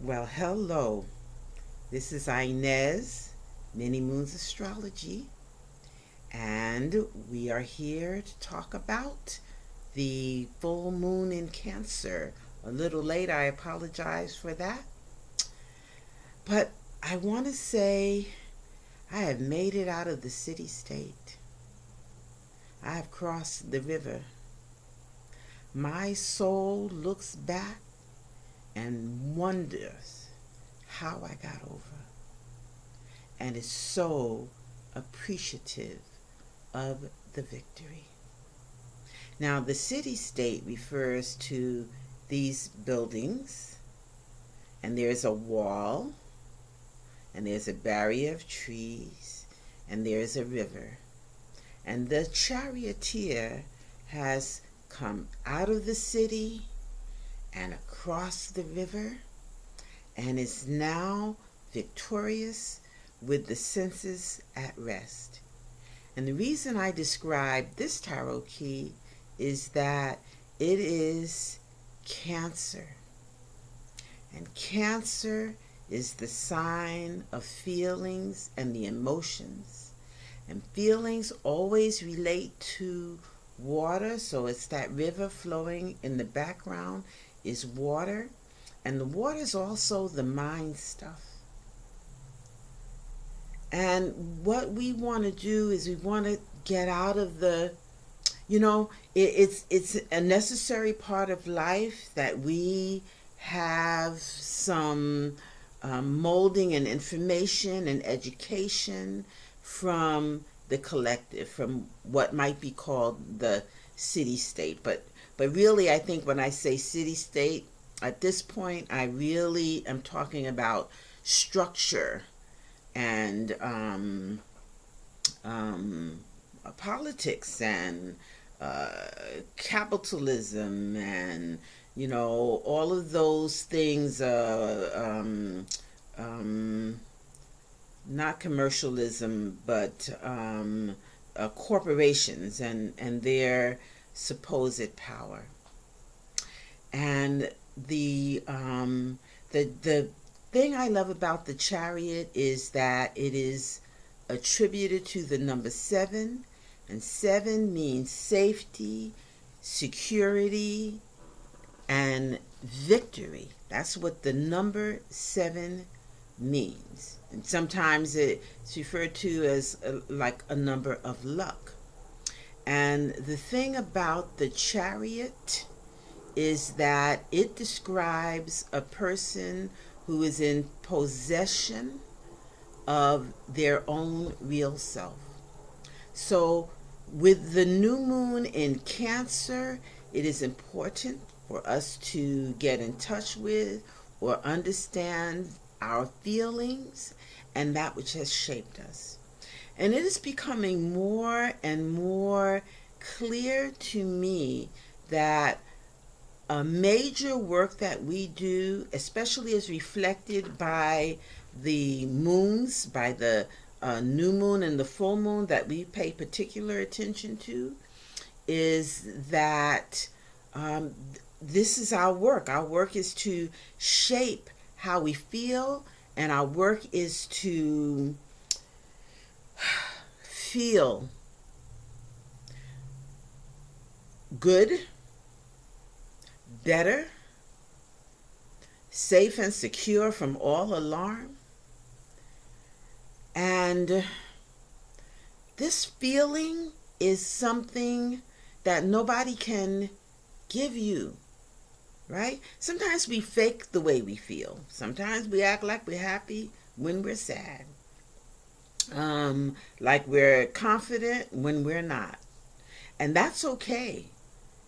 Well, hello. This is Inez, Many Moons Astrology, and we are here to talk about the full moon in Cancer. A little late, I apologize for that. But I want to say I have made it out of the city state. I have crossed the river. My soul looks back and wonders how I got over, and is so appreciative of the victory. Now, the city state refers to these buildings, and there's a wall, and there's a barrier of trees, and there's a river. And the charioteer has come out of the city and across the river and is now victorious with the senses at rest. And the reason I describe this tarot key is that it is Cancer. And Cancer is the sign of feelings and the emotions. And feelings always relate to water, so it's that river flowing in the background is water. And the water is also the mind stuff. And what we want to do is we want to get out of the, it's a necessary part of life that we have some molding and information and education from the collective, from what might be called the city state. But really, I think when I say city state, at this point, I really am talking about structure and politics and capitalism and all of those things. Not commercialism, but corporations and their supposed power. And the thing I love about the Chariot is that it is attributed to the number 7, and 7 means safety, security, and victory. That's what the number 7 means. And sometimes it's referred to as like a number of luck. And the thing about the Chariot is that it describes a person who is in possession of their own real self. So with the new moon in Cancer, it is important for us to get in touch with or understand our feelings and that which has shaped us. And it is becoming more and more clear to me that a major work that we do, especially as reflected by the moons, by the new moon and the full moon that we pay particular attention to, is that this is our work. Our work is to shape how we feel, and our work is to feel good, better, safe and secure from all alarm. And this feeling is something that nobody can give you, right? Sometimes we fake the way we feel. Sometimes we act like we're happy when we're sad. Like we're confident when we're not. And that's okay.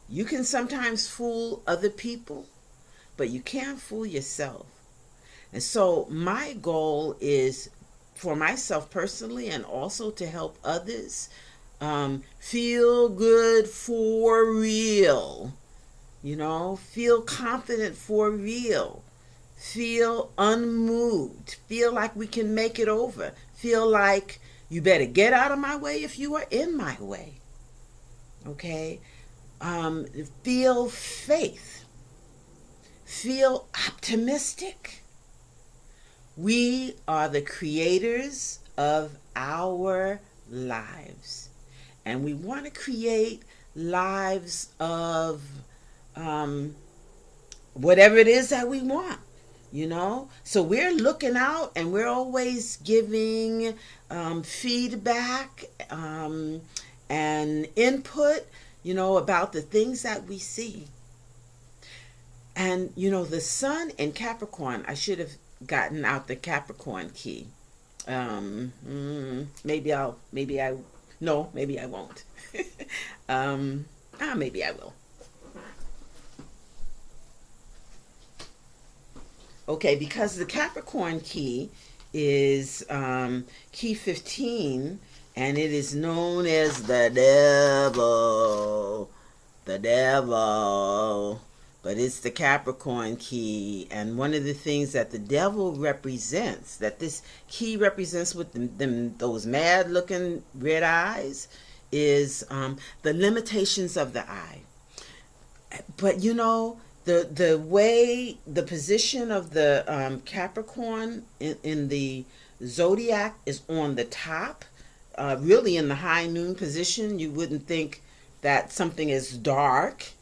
You can sometimes fool other people, but you can't fool yourself. And so my goal is for myself personally, and also to help others, feel good for real. Feel confident for real. Feel unmoved. Feel like we can make it over. Feel like you better get out of my way if you are in my way. Okay? Feel faith. Feel optimistic. We are the creators of our lives. And we want to create lives of whatever it is that we want, So we're looking out and we're always giving feedback and input, about the things that we see. And, the sun in Capricorn, I should have gotten out the Capricorn key. Maybe I won't. Maybe I will. Okay, because the Capricorn key is key 15, and it is known as the devil. The devil. But it's the Capricorn key, and one of the things that the devil represents, that this key represents with those mad-looking red eyes, is the limitations of the eye. But the way, the position of the Capricorn in the zodiac is on the top, really in the high noon position. You wouldn't think that something is dark.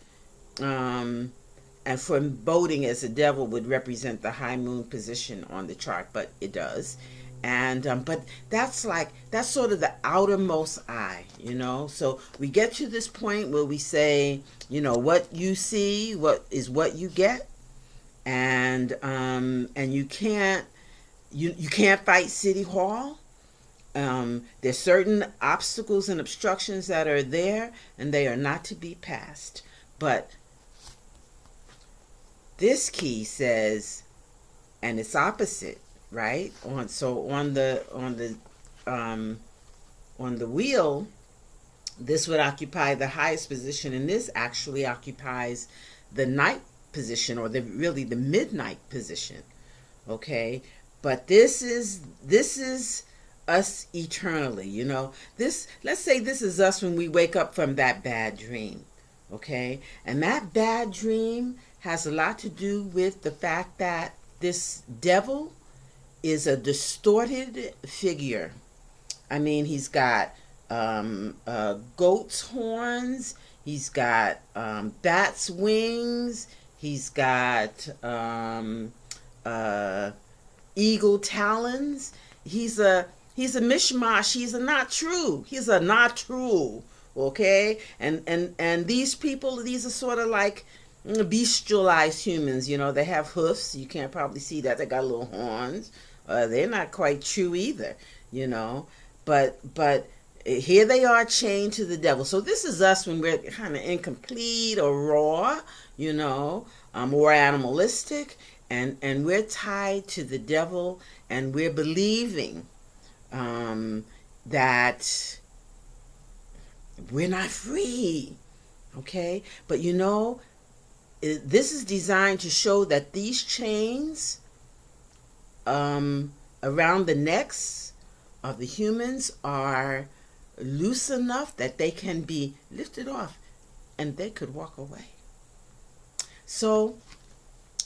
And foreboding as the devil would represent the high moon position on the chart, but it does. And but that's sort of the outermost eye, So we get to this point where we say, what you see, what you get, and you can't fight City Hall. There's certain obstacles and obstructions that are there, and they are not to be passed. But this key says, and it's opposite, right? On the wheel, this would occupy the highest position, and this actually occupies the night position, or the midnight position. Okay, but this is us eternally. Let's say this is us when we wake up from that bad dream. Okay, and that bad dream has a lot to do with the fact that this devil is a distorted figure. I mean, he's got goat's horns, he's got bat's wings, he's got eagle talons. He's a mishmash. He's a not true. Okay, and these people, these are sort of like bestialized humans. They have hoofs. You can't probably see that. They got little horns. They're not quite true either. But here they are chained to the devil. So this is us when we're kind of incomplete or raw, more animalistic, and we're tied to the devil, and we're believing that we're not free. Okay, but this is designed to show that these chains around the necks of the humans are loose enough that they can be lifted off and they could walk away. So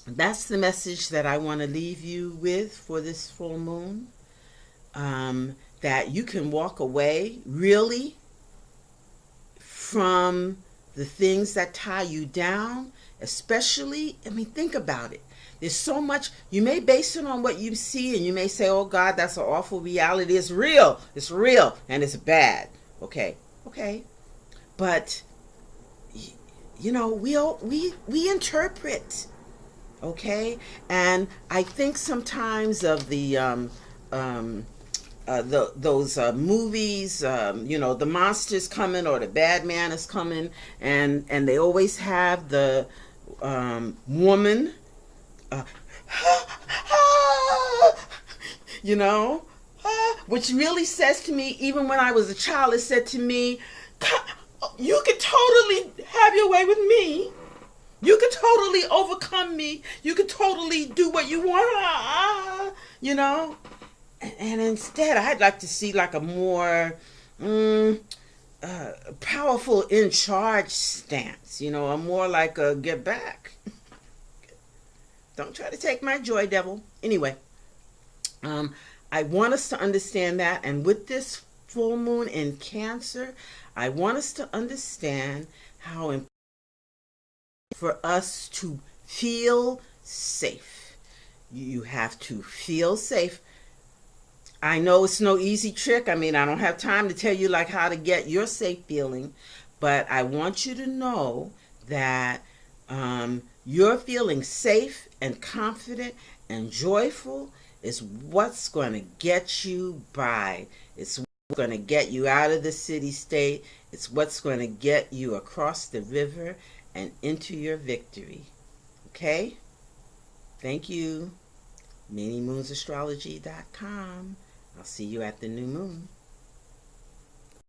that's the message that I want to leave you with for this full moon, that you can walk away really from the things that tie you down. Especially, think about it. There's so much. You may base it on what you see, and you may say, oh God, that's an awful reality. It's real, and it's bad. Okay. But we interpret. Okay, and I think sometimes of those movies, the monster's coming or the bad man is coming, and they always have the woman, which really says to me, even when I was a child, it said to me, you could totally have your way with me. You could totally overcome me. You could totally do what you want, And instead, I'd like to see like a more powerful in charge stance, a more like a get back. Don't try to take my joy, devil. Anyway, I want us to understand that. And with this full moon in Cancer, I want us to understand how important for us to feel safe. You have to feel safe. I know it's no easy trick. I mean, I don't have time to tell you like how to get your safe feeling, but I want you to know that you're feeling safe and confident and joyful is what's going to get you by. It's what's going to get you out of the city state. It's what's going to get you across the river and into your victory. Okay? Thank you. ManyMoonsAstrology.com. I'll see you at the new moon.